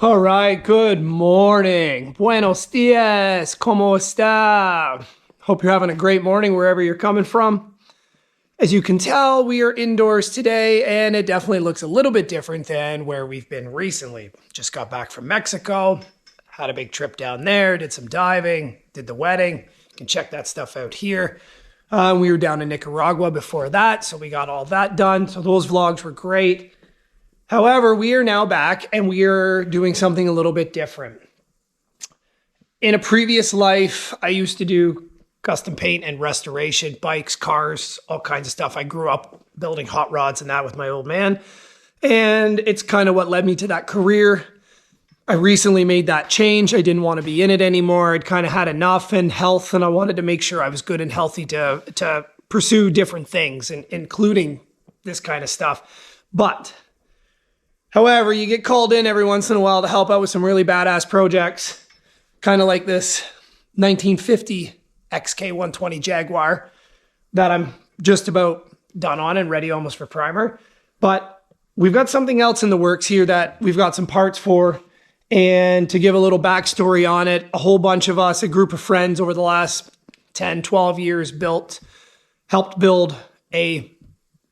All right, good morning. Buenos dias. ¿Cómo está? Hope you're having a great morning wherever you're coming from. As you can tell, we are indoors today, and it definitely looks a little bit different than where we've been recently. Just got back from Mexico, had a big trip down there, did some diving, did the wedding. You can check that stuff out here. We were down in Nicaragua before that, so we got all that done. So those vlogs were great. However, we are now back and we are doing something a little bit different. In a previous life, I used to do custom paint and restoration, bikes, cars, all kinds of stuff. I grew up building hot rods and that with my old man. And it's kind of what led me to that career. I recently made that change. I didn't want to be in it anymore. I'd kind of had enough in health, and I wanted to make sure I was good and healthy to pursue different things, including this kind of stuff. However, you get called in every once in a while to help out with some really badass projects, kind of like this 1950 XK120 Jaguar that I'm just about done on and ready almost for primer. But we've got something else in the works here that we've got some parts for. And to give a little backstory on it, a whole bunch of us, a group of friends over the last 10, 12 years helped build a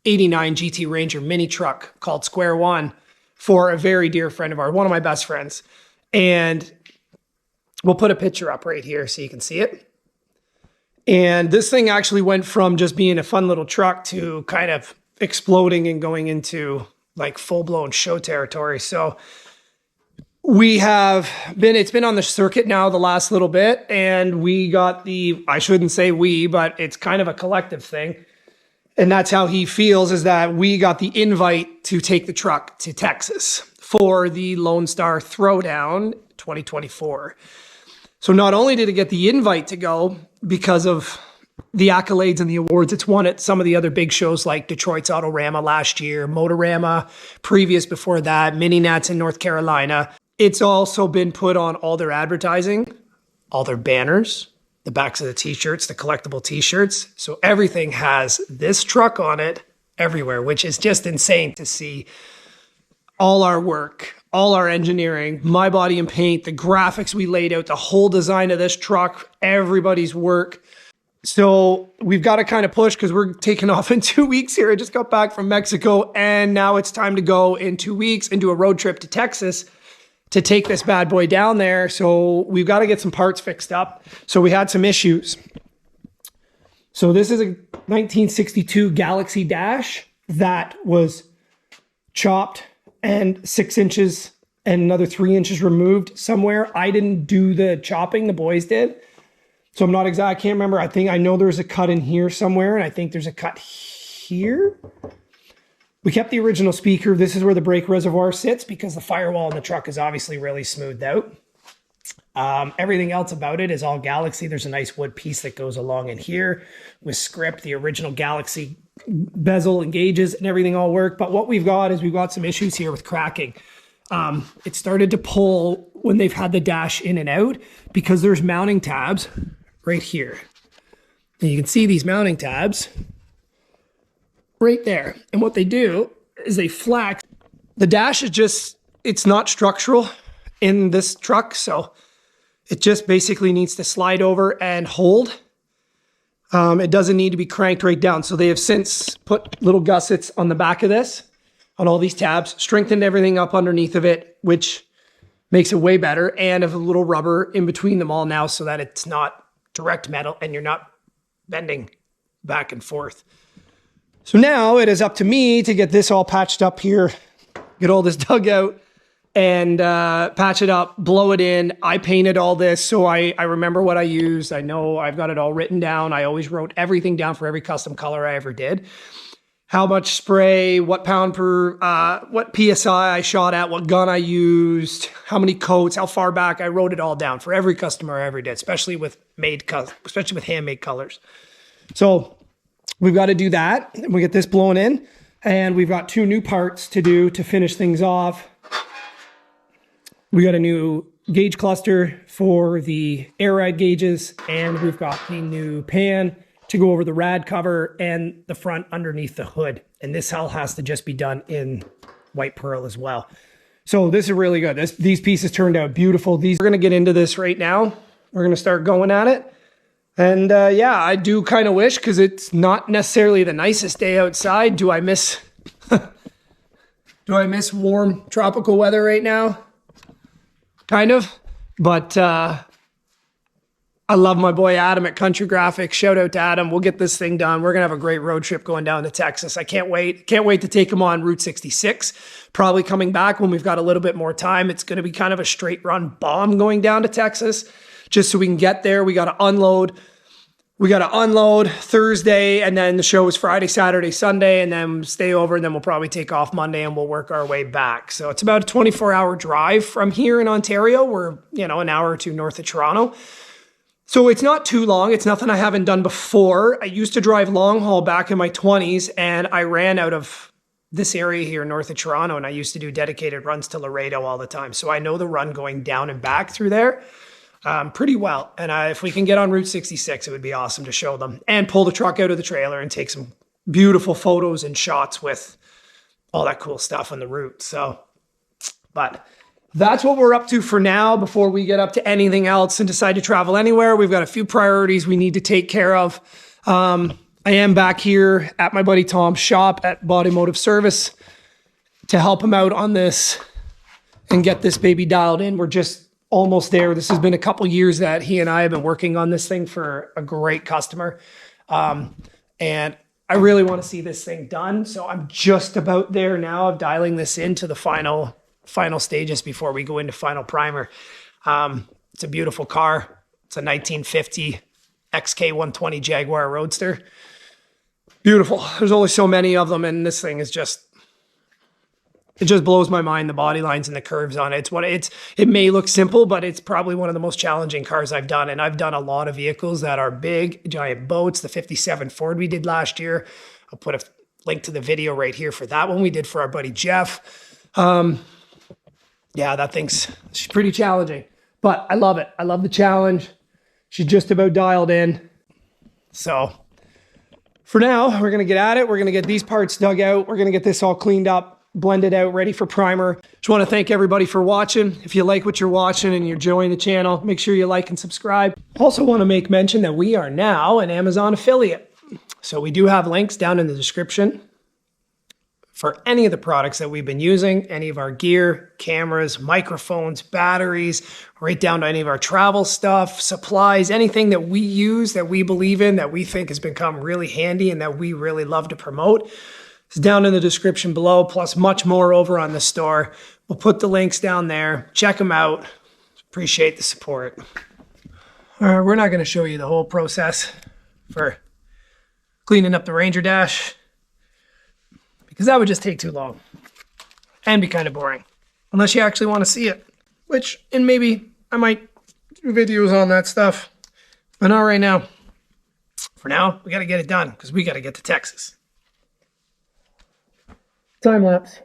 89 GT Ranger mini truck called Square One for a very dear friend of ours, one of my best friends. And we'll put a picture up right here so you can see it. And this thing actually went from just being a fun little truck to kind of exploding and going into like full-blown show territory. So it's been on the circuit now the last little bit, and we got I shouldn't say we, but it's kind of a collective thing. And that's how he feels, is that we got the invite to take the truck to Texas for the Lone Star Throwdown 2024. So not only did it get the invite to go because of the accolades and the awards it's won at some of the other big shows like Detroit's Autorama last year, Motorama previous before that, Mini Nats in North Carolina. It's also been put on all their advertising, all their banners, the backs of the t-shirts, the collectible t-shirts. So everything has this truck on it everywhere, which is just insane to see. All our work, all our engineering, my body and paint, the graphics we laid out, the whole design of this truck, everybody's work. So we've got to kind of push because we're taking off in 2 weeks here. I just got back from Mexico, and now it's time to go in 2 weeks and do a road trip to Texas to take this bad boy down there. So we've got to get some parts fixed up. So we had some issues. So this is a 1962 Galaxy Dash that was chopped and 6 inches and another 3 inches removed somewhere. I didn't do the chopping, the boys did. So I'm not exact, I can't remember. I know there's a cut in here somewhere, and I think there's a cut here. We kept the original speaker. This is where the brake reservoir sits because the firewall in the truck is obviously really smoothed out. Everything else about it is all Galaxy. There's a nice wood piece that goes along in here with script, the original Galaxy bezel and gauges and everything all work. But what we've got some issues here with cracking. It started to pull when they've had the dash in and out because there's mounting tabs right here. And you can see these mounting tabs right there. And what they do is they flex. The dash is it's not structural in this truck. So it just basically needs to slide over and hold. It doesn't need to be cranked right down. So they have since put little gussets on the back of this, on all these tabs, strengthened everything up underneath of it, which makes it way better. And have a little rubber in between them all now so that it's not direct metal and you're not bending back and forth. So now it is up to me to get this all patched up here, get all this dug out and patch it up, blow it in. I painted all this, so I remember what I used. I know I've got it all written down. I always wrote everything down for every custom color I ever did. How much spray, what pound per, what PSI I shot at, what gun I used, how many coats, how far back. I wrote it all down for every customer I ever did, especially with handmade colors. So we've got to do that. We get this blown in, and we've got 2 new parts to do to finish things off. We got a new gauge cluster for the air ride gauges, and we've got the new pan to go over the rad cover and the front underneath the hood. And this all has to just be done in white pearl as well. So this is really good. These pieces turned out beautiful. We're going to get into this right now. We're going to start going at it. And yeah, I do kind of wish, because it's not necessarily the nicest day outside. Do I miss warm tropical weather right now? Kind of. But I love my boy Adam at Country Graphics. Shout out to Adam. We'll get this thing done. We're going to have a great road trip going down to Texas. I can't wait. Can't wait to take him on Route 66. Probably coming back when we've got a little bit more time. It's going to be kind of a straight run bomb going down to Texas, just so we can get there. We got to unload. We got to unload Thursday, and then the show is Friday, Saturday, Sunday, and then stay over, and then we'll probably take off Monday, and we'll work our way back. So it's about a 24-hour drive from here in Ontario. We're, an hour or two north of Toronto. So it's not too long. It's nothing I haven't done before. I used to drive long haul back in my 20s, and I ran out of this area here north of Toronto, and I used to do dedicated runs to Laredo all the time. So I know the run going down and back through there pretty well. And if we can get on Route 66, it would be awesome to show them and pull the truck out of the trailer and take some beautiful photos and shots with all that cool stuff on the route. So, but that's what we're up to for now before we get up to anything else and decide to travel anywhere. We've got a few priorities we need to take care of. I am back here at my buddy Tom's shop at Bodymotive Service to help him out on this and get this baby dialed in. We're just almost there. This has been a couple years that he and I have been working on this thing for a great customer. And I really want to see this thing done. So I'm just about there now of dialing this into the final stages before we go into final primer. It's a beautiful car. It's a 1950 XK120 Jaguar Roadster. Beautiful. There's only so many of them, and this thing is just, it just blows my mind, the body lines and the curves on it. It may look simple, but it's probably one of the most challenging cars I've done. And I've done a lot of vehicles that are big, giant boats. The 57 Ford we did last year. I'll put a link to the video right here for that one we did for our buddy Jeff. Yeah, that thing's pretty challenging, but I love it. I love the challenge. She's just about dialed in. So for now, we're going to get at it. We're going to get these parts dug out. We're going to get this all cleaned up, blended out, ready for primer. Just want to thank everybody for watching. If you like what you're watching and you're enjoying the channel, make sure you like and subscribe. Also want to make mention that we are now an Amazon affiliate. So we do have links down in the description for any of the products that we've been using, any of our gear, cameras, microphones, batteries, right down to any of our travel stuff, supplies, anything that we use, that we believe in, that we think has become really handy and that we really love to promote. It's down in the description below, plus much more over on the store. We'll put the links down there. Check them out. Appreciate the support. We're not going to show you the whole process for cleaning up the Ranger dash, because that would just take too long and be kind of boring, unless you actually want to see it, and maybe I might do videos on that stuff, but not right now. For now, we got to get it done because we got to get to Texas. Time lapse.